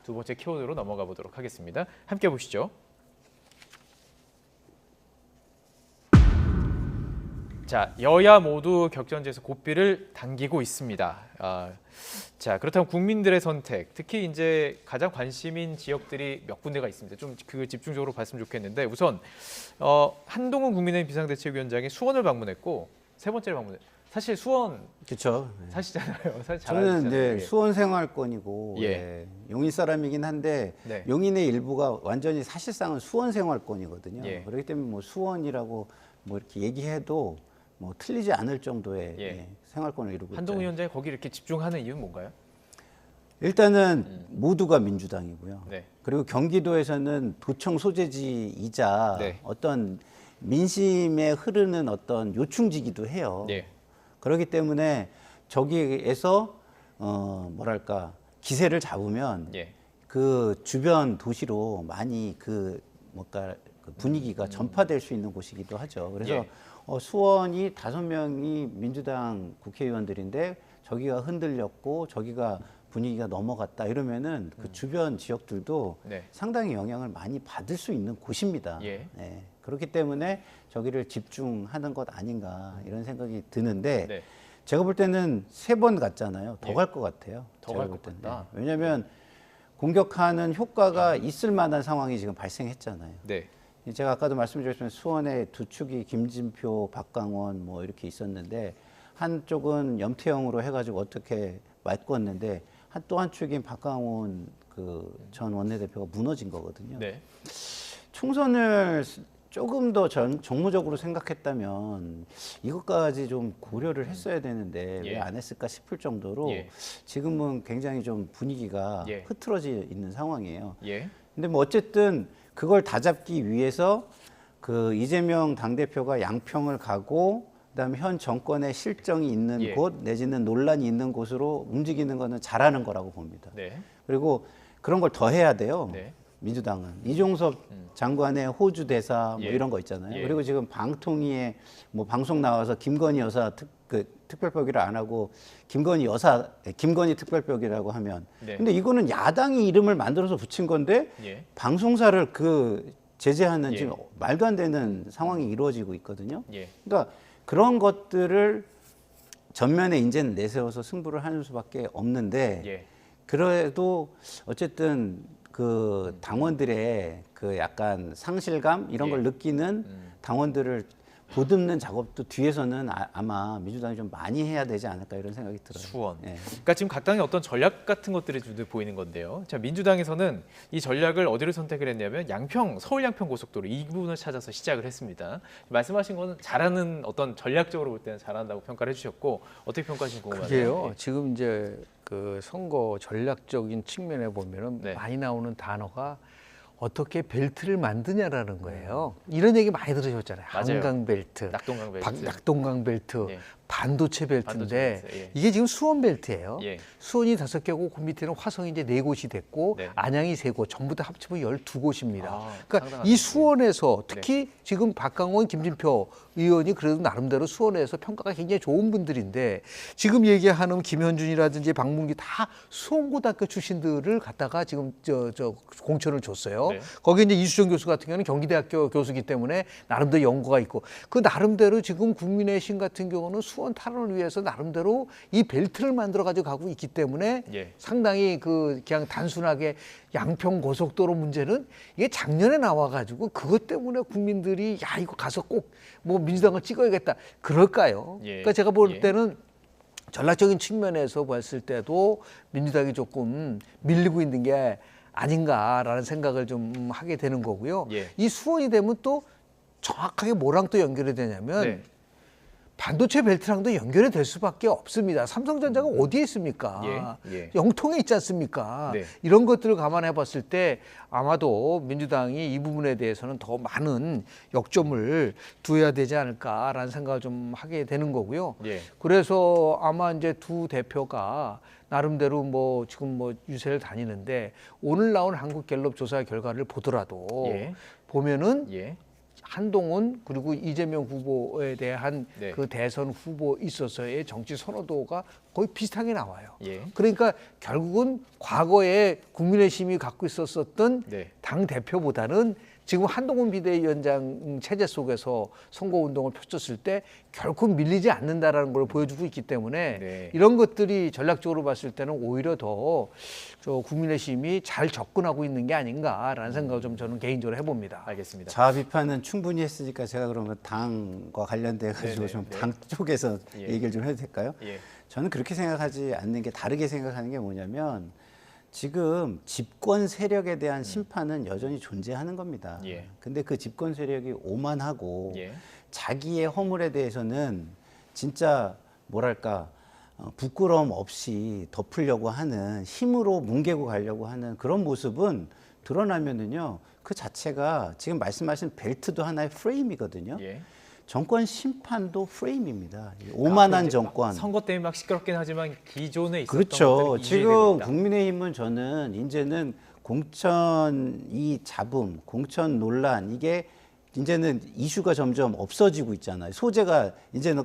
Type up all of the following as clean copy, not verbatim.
두 번째 키워드로 넘어가 보도록 하겠습니다. 함께 보시죠. 자, 여야 모두 격전지에서 고삐를 당기고 있습니다. 자, 그렇다면 국민들의 선택, 특히 이제 가장 관심인 지역들이 몇 군데가 있습니다. 좀 그 집중적으로 봤으면 좋겠는데 우선 한동훈 국민의힘 비상대책위원장이 수원을 방문했고 세 번째를 사실 수원 그렇죠. 사시잖아요. 사실 잘 저는 아시잖아요. 이제 수원 생활권이고 예. 용인 사람이긴 한데 네. 용인의 일부가 완전히 사실상은 수원 생활권이거든요. 예. 그렇기 때문에 뭐 수원이라고 뭐 이렇게 얘기해도 뭐 틀리지 않을 정도의 예. 생활권을 이루고 한동훈 있죠. 위원장이 거기 이렇게 집중하는 이유는 뭔가요? 일단은 모두가 민주당이고요. 네. 그리고 경기도에서는 도청 소재지이자 네. 어떤 민심에 흐르는 어떤 요충지기도 해요. 예. 그렇기 때문에 저기에서 뭐랄까 기세를 잡으면 예. 그 주변 도시로 많이 그 뭔가 그 분위기가 전파될 수 있는 곳이기도 하죠. 그래서 예. 수원이 5명이 민주당 국회의원들인데 저기가 흔들렸고 저기가 분위기가 넘어갔다 이러면은 그 주변 지역들도 네. 상당히 영향을 많이 받을 수 있는 곳입니다. 예. 네. 그렇기 때문에 저기를 집중하는 것 아닌가 이런 생각이 드는데 네. 제가 볼 때는 3번 갔잖아요. 더 예. 갈 것 같아요. 더 제가 갈 볼 것 때는. 같다. 네. 왜냐하면 공격하는 효과가 있을 만한 상황이 지금 발생했잖아요. 네. 제가 아까도 말씀드렸지만 수원의 두 축이 김진표, 박강원 뭐 이렇게 있었는데 한쪽은 염태영으로 해가지고 어떻게 맞꿨는데 또 한 축인 박강원 그 전 원내대표가 무너진 거거든요. 네. 총선을 조금 더 정무적으로 생각했다면 이것까지 좀 고려를 했어야 되는데 예. 왜 안 했을까 싶을 정도로 예. 지금은 굉장히 좀 분위기가 예. 흐트러져 있는 상황이에요. 예. 근데 뭐 어쨌든 그걸 다잡기 위해서 그 이재명 당대표가 양평을 가고 그다음에 현 정권의 실정이 있는 예. 곳 내지는 논란이 있는 곳으로 움직이는 거는 잘하는 거라고 봅니다. 네. 그리고 그런 걸 더 해야 돼요. 네. 민주당은 이종섭 장관의 호주 대사 뭐 예. 이런 거 있잖아요. 예. 그리고 지금 방통위에 뭐 방송 나와서 김건희 여사 특별법이라 안 하고 김건희 특별법이라고 하면 네. 근데 이거는 야당이 이름을 만들어서 붙인 건데 예. 방송사를 제재하는 예. 지금 말도 안 되는 상황이 이루어지고 있거든요. 예. 그러니까 그런 것들을 전면에 이제는 내세워서 승부를 하는 수밖에 없는데 예. 그래도 어쨌든 그 당원들의 그 약간 상실감 이런 예. 걸 느끼는 당원들을 보듬는 작업도 뒤에서는 아마 민주당이 좀 많이 해야 되지 않을까 이런 생각이 들어요. 수원. 예. 그러니까 지금 각 당의 어떤 전략 같은 것들이 눈에 보이는 건데요. 자, 민주당에서는 이 전략을 어디를 선택을 했냐면 서울 양평 고속도로 이 부분을 찾아서 시작을 했습니다. 말씀하신 거는 잘하는 어떤 전략적으로 볼 때는 잘한다고 평가를 해주셨고 어떻게 평가하시는지 궁금하네요. 그게요. 지금 이제 그 선거 전략적인 측면에 보면은 네. 많이 나오는 단어가 어떻게 벨트를 만드냐라는 거예요. 이런 얘기 많이 들으셨잖아요. 맞아요. 한강 벨트, 낙동강 벨트. 낙동강 벨트, 예. 반도체 벨트인데 반도체 벨트, 예. 이게 지금 수원 벨트예요. 예. 수원이 5개고 그 밑에는 화성이 이제 4곳이 됐고 네. 안양이 3곳, 전부 다 합치면 12곳입니다. 아, 그러니까 상당한 이 수원에서 특히 지금 박강원, 김진표 의원이 그래도 나름대로 수원에서 평가가 굉장히 좋은 분들인데 지금 얘기하는 김현준이라든지 박문기 다 수원고등학교 출신들을 갖다가 지금 저 공천을 줬어요. 네. 거기에 이제 이수정 교수 같은 경우는 경기대학교 교수기 때문에 나름대로 연구가 있고 그 나름대로 지금 국민의힘 같은 경우는 수원 탈원을 위해서 나름대로 이 벨트를 만들어 가지고 가고 있기 때문에 예. 상당히 그냥 단순하게 양평 고속도로 문제는 이게 작년에 나와 가지고 그것 때문에 국민들이 야 이거 가서 꼭 뭐 민주당을 찍어야겠다 그럴까요? 예. 그러니까 제가 볼 예. 때는 전략적인 측면에서 봤을 때도 민주당이 조금 밀리고 있는 게 아닌가라는 생각을 좀 하게 되는 거고요. 예. 이 수원이 되면 또 정확하게 뭐랑 또 연결이 되냐면 네. 반도체 벨트랑도 연결이 될 수밖에 없습니다. 삼성전자가 어디에 있습니까? 예, 예. 영통에 있지 않습니까? 네. 이런 것들을 감안해 봤을 때 아마도 민주당이 이 부분에 대해서는 더 많은 역점을 두어야 되지 않을까라는 생각을 좀 하게 되는 거고요. 예. 그래서 아마 이제 두 대표가 나름대로 뭐 지금 뭐 유세를 다니는데 오늘 나온 한국갤럽 조사 결과를 보더라도 예. 보면은 예. 한동훈 그리고 이재명 후보에 대한 네. 그 대선 후보 있어서의 정치 선호도가 거의 비슷하게 나와요. 예. 그러니까 결국은 과거에 국민의힘이 갖고 있었던 네. 당 대표보다는 지금 한동훈 비대위원장 체제 속에서 선거운동을 펼쳤을 때 결코 밀리지 않는다라는 걸 보여주고 있기 때문에 네. 이런 것들이 전략적으로 봤을 때는 오히려 더 국민의힘이 잘 접근하고 있는 게 아닌가라는 생각을 좀 저는 개인적으로 해봅니다. 알겠습니다. 자아 비판은 충분히 했으니까 제가 그러면 당과 관련돼 가지고 네네, 좀 네. 당 쪽에서 예. 얘기를 좀 해도 될까요? 예. 저는 그렇게 생각하지 않는 게 다르게 생각하는 게 뭐냐면 지금 집권 세력에 대한 심판은 여전히 존재하는 겁니다. 예. 근데 그 집권 세력이 오만하고 예. 자기의 허물에 대해서는 진짜 뭐랄까 부끄러움 없이 덮으려고 하는 힘으로 뭉개고 가려고 하는 그런 모습은 드러나면은요 그 자체가 지금 말씀하신 벨트도 하나의 프레임이거든요. 예. 정권 심판도 프레임입니다. 이 아, 오만한 이제 정권. 막 선거 때문에 막 시끄럽긴 하지만 기존에 있었던 그렇죠. 것들이 지금 이해됩니다. 국민의힘은 저는 이제는 공천 이 잡음, 공천 논란 이게 이제는 이슈가 점점 없어지고 있잖아요. 소재가 이제는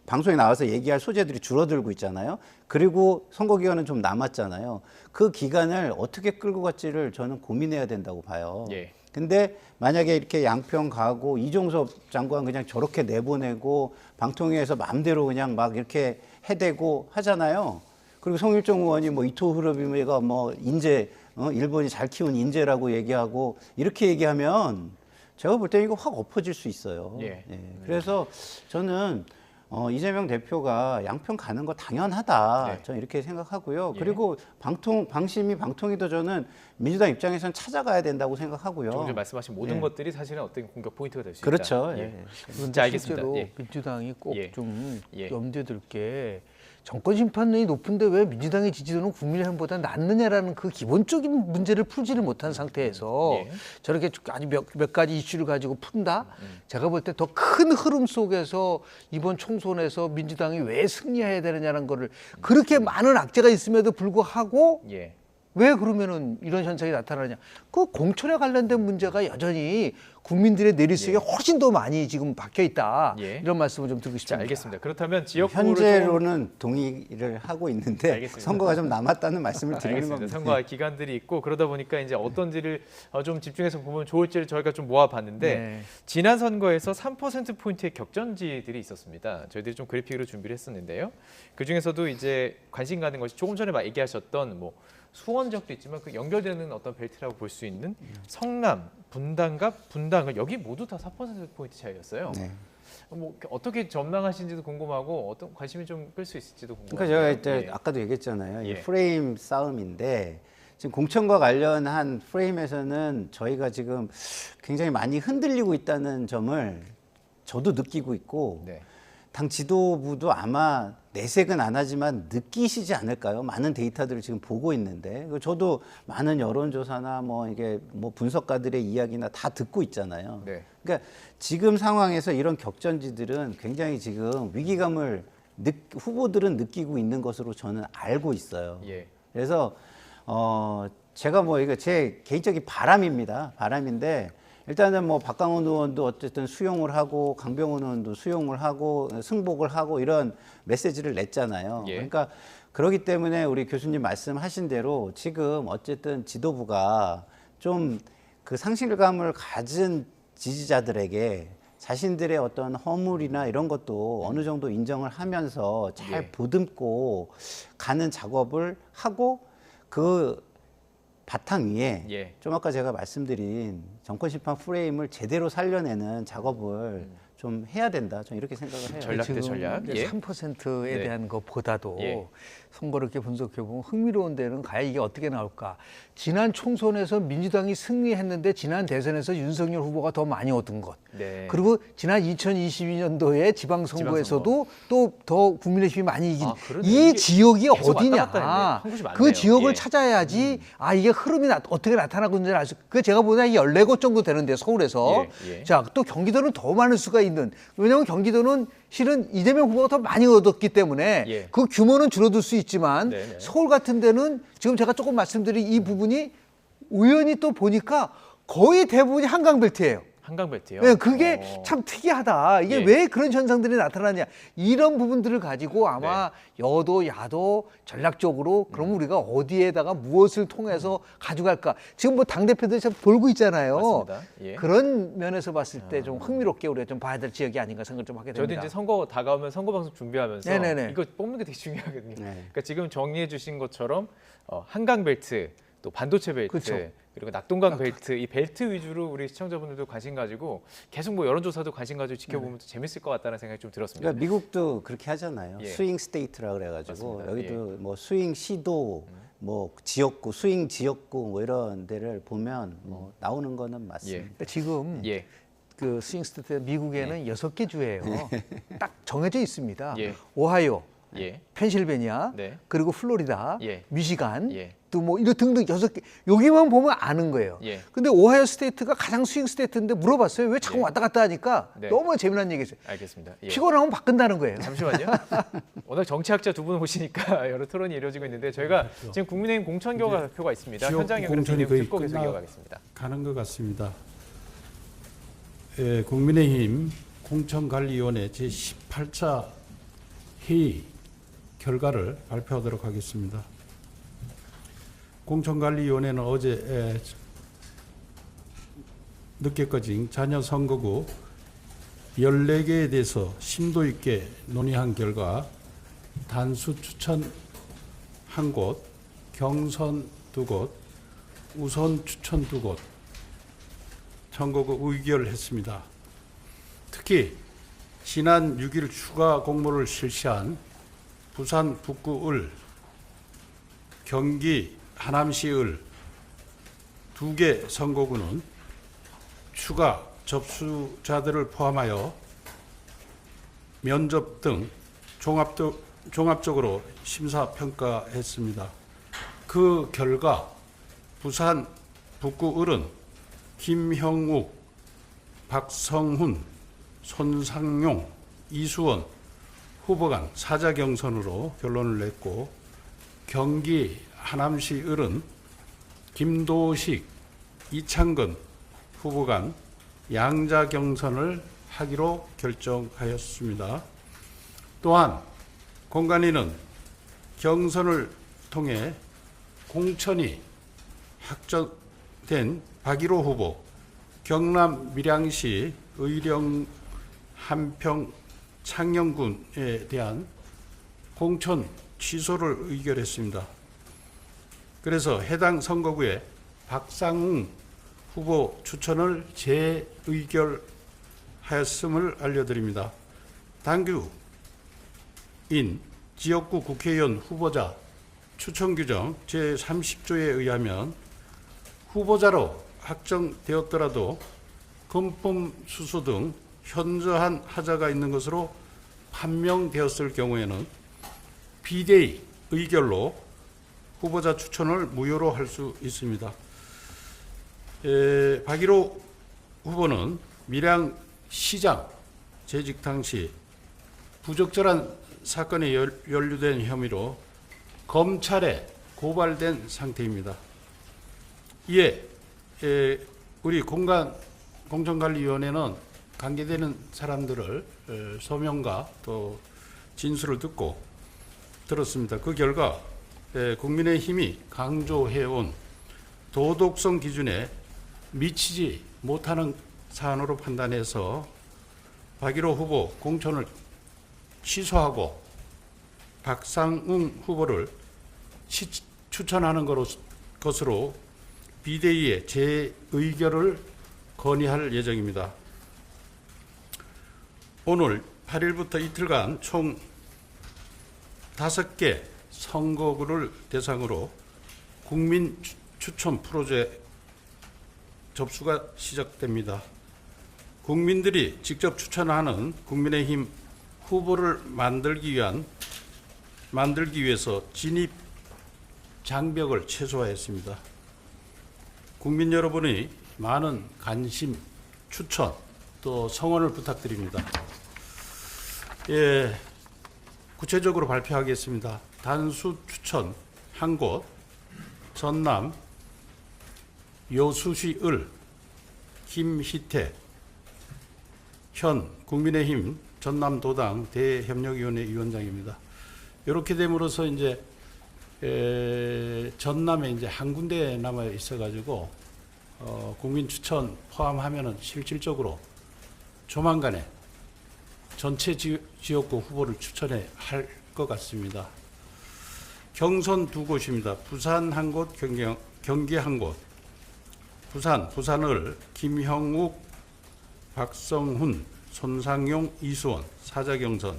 방송에 나와서 얘기할 소재들이 줄어들고 있잖아요. 그리고 선거 기간은 좀 남았잖아요. 그 기간을 어떻게 끌고 갈지를 저는 고민해야 된다고 봐요. 예. 근데 만약에 이렇게 양평 가고 이종섭 장관 그냥 저렇게 내보내고 방통위에서 마음대로 그냥 막 이렇게 해대고 하잖아요. 그리고 송일종 의원이 뭐 이토 흐르비메가 뭐 인재, 일본이 잘 키운 인재라고 얘기하고 이렇게 얘기하면 제가 볼 때 이거 확 엎어질 수 있어요. 예. 그래서 저는 이재명 대표가 양평 가는 거 당연하다. 네. 저는 이렇게 생각하고요. 예. 그리고 방심이 방통위도 저는 민주당 입장에서는 찾아가야 된다고 생각하고요. 조금 전에 말씀하신 모든 예. 것들이 사실은 어떤 공격 포인트가 될 수 있다. 그렇죠. 예. 예. 그런데 자, 알겠습니다. 실제로 예. 민주당이 꼭 예. 좀 예. 염두에 둘 게 정권 심판론이 높은데 왜 민주당의 지지도는 국민의힘보다 낮느냐라는 그 기본적인 문제를 풀지를 못한 상태에서 예. 저렇게 아주 몇 가지 이슈를 가지고 푼다? 제가 볼 때 더 큰 흐름 속에서 이번 총선에서 민주당이 왜 승리해야 되느냐는 거를 그렇게 많은 악재가 있음에도 불구하고 예. 왜 그러면은 이런 현상이 나타나냐? 그 공천에 관련된 문제가 여전히 국민들의 내리쓰기에 훨씬 더 많이 지금 박혀 있다. 예. 이런 말씀을 좀 드리고 자, 싶습니다. 알겠습니다. 그렇다면 지역구를 현재로는 동의를 하고 있는데 알겠습니다. 선거가 좀 남았다는 말씀을 드리는 알겠습니다. 겁니다. 선거와 기간들이 있고 그러다 보니까 이제 어떤지를 좀 집중해서 보면 좋을지를 저희가 좀 모아봤는데 네. 지난 선거에서 3% 포인트의 격전지들이 있었습니다. 저희들이 좀 그래픽으로 준비를 했었는데요. 그 중에서도 이제 관심 가는 것이 조금 전에 얘기하셨던 뭐 수원 지역도 있지만 그 연결되는 어떤 벨트라고 볼 수 있는 성남, 분당과 분당은 여기 모두 다 4% 포인트 차이였어요. 네. 뭐 어떻게 전망하시는지도 궁금하고 어떤 관심이 좀 끌 수 있을지도 궁금해요. 그러니까 제가 이제 아까도 얘기했잖아요. 예. 이 프레임 싸움인데 지금 공천과 관련한 프레임에서는 저희가 지금 굉장히 많이 흔들리고 있다는 점을 저도 느끼고 있고 네. 당 지도부도 아마 내색은 안 하지만 느끼시지 않을까요? 많은 데이터들을 지금 보고 있는데 저도 많은 여론조사나 뭐 이게 뭐 분석가들의 이야기나 다 듣고 있잖아요. 네. 그러니까 지금 상황에서 이런 격전지들은 굉장히 지금 위기감을 후보들은 느끼고 있는 것으로 저는 알고 있어요. 예. 그래서 제가 뭐 이거 제 개인적인 바람입니다. 바람인데 일단은 뭐 박강원 의원도 어쨌든 수용을 하고 강병훈 의원도 수용을 하고 승복을 하고 이런 메시지를 냈잖아요. 예. 그러니까 그렇기 때문에 우리 교수님 말씀하신 대로 지금 어쨌든 지도부가 좀 그 상실감을 가진 지지자들에게 자신들의 어떤 허물이나 이런 것도 어느 정도 인정을 하면서 잘 예. 보듬고 가는 작업을 하고 그 바탕 위에 예. 좀 아까 제가 말씀드린 정권 심판 프레임을 제대로 살려내는 작업을 좀 해야 된다. 저는 이렇게 생각을 해요. 전략 대 지금 전략. 이제 예. 3%에 네. 대한 것보다도 예. 선거를 이렇게 분석해 보면 흥미로운 데는 과연 이게 어떻게 나올까? 지난 총선에서 민주당이 승리했는데 지난 대선에서 윤석열 후보가 더 많이 얻은 것. 네. 그리고 지난 2022년도에 지방선거에서도 또 더 국민의힘이 많이 이긴 아, 그러네. 이 이게 지역이 계속 왔다 어디냐? 갔다 했네. 한 곳이 많네요. 그 지역을 예. 찾아야지 아 이게 흐름이 어떻게 나타나고 있는지 알 수. 그 제가 보기에는 14곳 정도 되는데 서울에서 예, 예. 자 또 경기도는 더 많을 수가 있는. 왜냐하면 경기도는 실은 이재명 후보가 더 많이 얻었기 때문에 예. 그 규모는 줄어들 수 있지만 네네. 서울 같은 데는 지금 제가 조금 말씀드린 이 부분이 우연히 또 보니까 거의 대부분이 한강벨트예요. 한강벨트요. 네, 그게 참 특이하다. 이게 예. 왜 그런 현상들이 나타나냐. 이런 부분들을 가지고 아마 여도 야도 전략적으로 그럼 우리가 어디에다가 무엇을 통해서 가져갈까. 지금 뭐 당대표들이 참 돌고 있잖아요. 맞습니다. 예. 그런 면에서 봤을 때 좀 흥미롭게 우리가 좀 봐야 될 지역이 아닌가 생각을 좀 하게 저도 됩니다. 이제 선거 다가오면 선거 방송 준비하면서 네네네. 이거 뽑는 게 되게 중요하거든요. 네. 그러니까 지금 정리해 주신 것처럼 한강벨트, 또 반도체 벨트, 그렇죠. 그리고 낙동강 벨트, 이 벨트 위주로 우리 시청자분들도 관심 가지고 계속 뭐 여론조사도 관심 가지고 지켜보면 또 재밌을 것 같다는 생각이 좀 들었습니다. 그러니까 미국도 그렇게 하잖아요. 예. 스윙 스테이트라 그래가지고 맞습니다. 여기도 뭐 스윙 시도, 뭐 지역구, 스윙 지역구 뭐 이런 데를 보면 뭐 나오는 거는 맞습니다. 그러니까 지금 예. 그 스윙스테이트 미국에는 6개 주예요. 딱 정해져 있습니다. 예. 오하이오, 예. 펜실베니아, 네. 그리고 플로리다, 예. 미시간, 예. 또 뭐 이런 등등 6개. 여기만 보면 아는 거예요. 예. 근데 오하이오 스테이트가 가장 스윙 스테이트인데 물어봤어요. 왜 자꾸 예. 왔다 갔다 하니까 네. 너무 재미난 얘기였어요. 알겠습니다. 예. 피곤하면 바꾼다는 거예요. 잠시만요. 워낙 정치학자 두 분 오시니까 여러 토론이 이루어지고 있는데 저희가 지금 국민의힘 공천교과 발표가 있습니다. 지역 현장 연결해서 공천이 내용 거의 듣고 계속 끝나- 이어가겠습니다. 가는 것 같습니다. 국민의힘 공천관리위원회 제18차 회의 결과를 발표하도록 하겠습니다. 공천관리위원회는 어제 늦게 꺼진 자녀 선거구 14개에 대해서 심도 있게 논의한 결과 단수 추천 1곳, 경선 2곳, 우선 추천 2곳, 선거구 의결했습니다. 특히 지난 6일 추가 공모를 실시한 부산 북구을, 경기 하남시을 2개 선거구는 추가 접수자들을 포함하여 면접 등 종합적으로 심사평가했습니다. 그 결과 부산 북구을은 김형욱, 박성훈, 손상용, 이수원 후보 간 사자 경선으로 결론을 냈고, 경기 하남시 을은 김도식, 이창근 후보 간 양자 경선을 하기로 결정하였습니다. 또한 공관위는 경선을 통해 공천이 확정된 박일호 후보, 경남 밀양시 의령 한평 창녕군에 대한 공천 취소를 의결했습니다. 그래서 해당 선거구에 박상웅 후보 추천을 재의결하였음을 알려드립니다. 당규인 지역구 국회의원 후보자 추천 규정 제30조에 의하면 후보자로 확정되었더라도 금품 수수 등 현저한 하자가 있는 것으로 판명되었을 경우에는 비대위 의결로 후보자 추천을 무효로 할 수 있습니다. 박일호 후보는 밀양시장 재직 당시 부적절한 사건에 연루된 혐의로 검찰에 고발된 상태입니다. 이에 우리 공천관리위원회는 관계되는 사람들을 소명과 또 진술을 들었습니다. 그 결과 국민의힘이 강조해온 도덕성 기준에 미치지 못하는 사안으로 판단해서 박일호 후보 공천을 취소하고 박상웅 후보를 추천하는 것으로 비대위에 재의결을 건의할 예정입니다. 오늘 8일부터 이틀간 총 5개 선거구를 대상으로 국민 추천 프로젝트 접수가 시작됩니다. 국민들이 직접 추천하는 국민의힘 후보를 만들기 위해서 진입 장벽을 최소화했습니다. 국민 여러분의 많은 관심, 추천, 또 성원을 부탁드립니다. 구체적으로 발표하겠습니다. 단수 추천 1곳, 전남 여수시 을 김희태 현 국민의힘 전남도당 대협력위원회 위원장입니다. 이렇게 됨으로써 이제 전남에 이제 한 군데 남아 있어가지고 국민 추천 포함하면은 실질적으로 조만간에 전체 지역구 후보를 추천해 할 것 같습니다. 경선 두 곳입니다. 부산 한 곳, 경기 한 곳. 부산을 김형욱, 박성훈, 손상용, 이수원 사자 경선.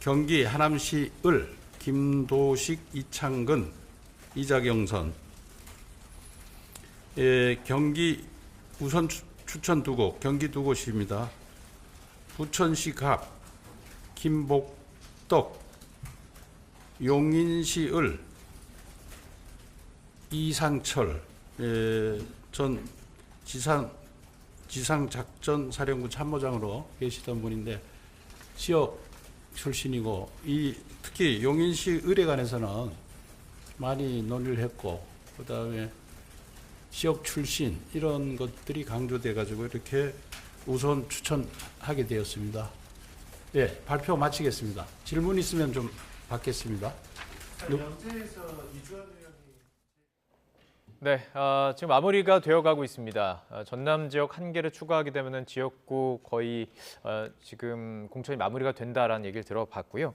경기 하남시을 김도식, 이창근 이자 경선. 경기 우선 추천 두 곳, 경기 두 곳입니다. 부천시 갑 김복덕, 용인시을 이상철 전 지상작전사령부 참모장으로 계시던 분인데 지역 출신이고 특히 용인시 을에 관해서는 많이 논의를 했고 그다음에 지역 출신 이런 것들이 강조돼 가지고 이렇게 우선 추천하게 되었습니다. 예, 발표 마치겠습니다. 질문 있으면 좀 받겠습니다. 네, 지금 마무리가 되어가고 있습니다. 전남 지역 한 개를 추가하게 되면은 지역구 거의 지금 공천이 마무리가 된다라는 얘기를 들어봤고요.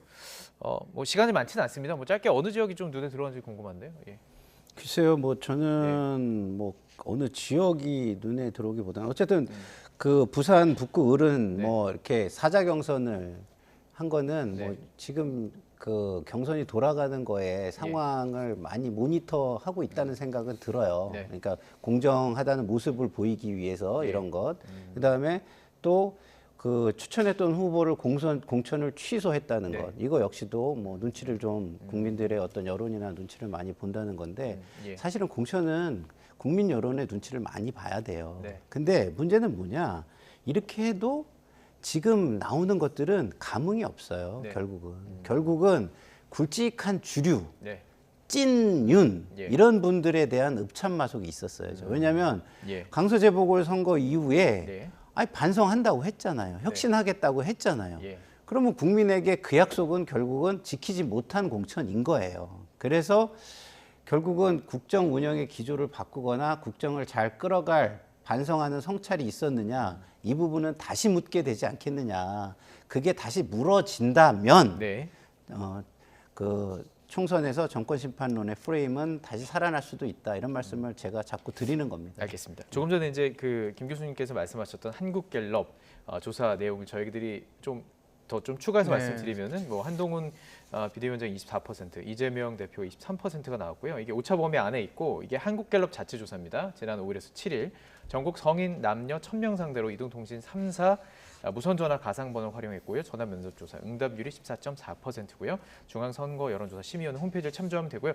뭐 시간이 많지는 않습니다. 뭐 짧게 어느 지역이 좀 눈에 들어오는지 궁금한데요. 예. 글쎄요, 뭐 저는 뭐 어느 지역이 눈에 들어오기보다는 어쨌든 그 부산 북구 을은 뭐 이렇게 사자 경선을 한 거는 뭐 지금 그 경선이 돌아가는 거에 상황을 많이 모니터하고 있다는 생각은 들어요. 그러니까 공정하다는 모습을 보이기 위해서 이런 것. 그다음에 또 그 추천했던 후보를 공천을 취소했다는 것. 이거 역시도 뭐 눈치를 좀 국민들의 어떤 여론이나 눈치를 많이 본다는 건데 사실은 공천은 국민 여론의 눈치를 많이 봐야 돼요. 근데 문제는 뭐냐? 이렇게 해도 지금 나오는 것들은 감흥이 없어요. 결국은 굵직한 주류, 찐윤 이런 분들에 대한 읍참마속이 있었어요. 왜냐하면 강서재보궐선거 이후에 아니 반성한다고 했잖아요. 혁신하겠다고 했잖아요. 그러면 국민에게 그 약속은 결국은 지키지 못한 공천인 거예요. 그래서 결국은 국정 운영의 기조를 바꾸거나 국정을 잘 끌어갈 반성하는 성찰이 있었느냐, 이 부분은 다시 묻게 되지 않겠느냐. 그게 다시 물어진다면 그 총선에서 정권 심판론의 프레임은 다시 살아날 수도 있다. 이런 말씀을 제가 자꾸 드리는 겁니다. 알겠습니다. 조금 전에 이제 그 김 교수님께서 말씀하셨던 한국갤럽 조사 내용을 저희들이 좀 추가해서 말씀드리면은 뭐 한동훈 비대위원장 24%, 이재명 대표 23%가 나왔고요. 이게 오차 범위 안에 있고 이게 한국갤럽 자체 조사입니다. 지난 5일에서 7일 전국 성인 남녀 1000명 상대로 이동통신 3사 무선전화 가상번호 활용했고요. 전화 면접 조사 응답률이 14.4%고요. 중앙선거 여론조사 심의위원 홈페이지를 참조하면 되고요.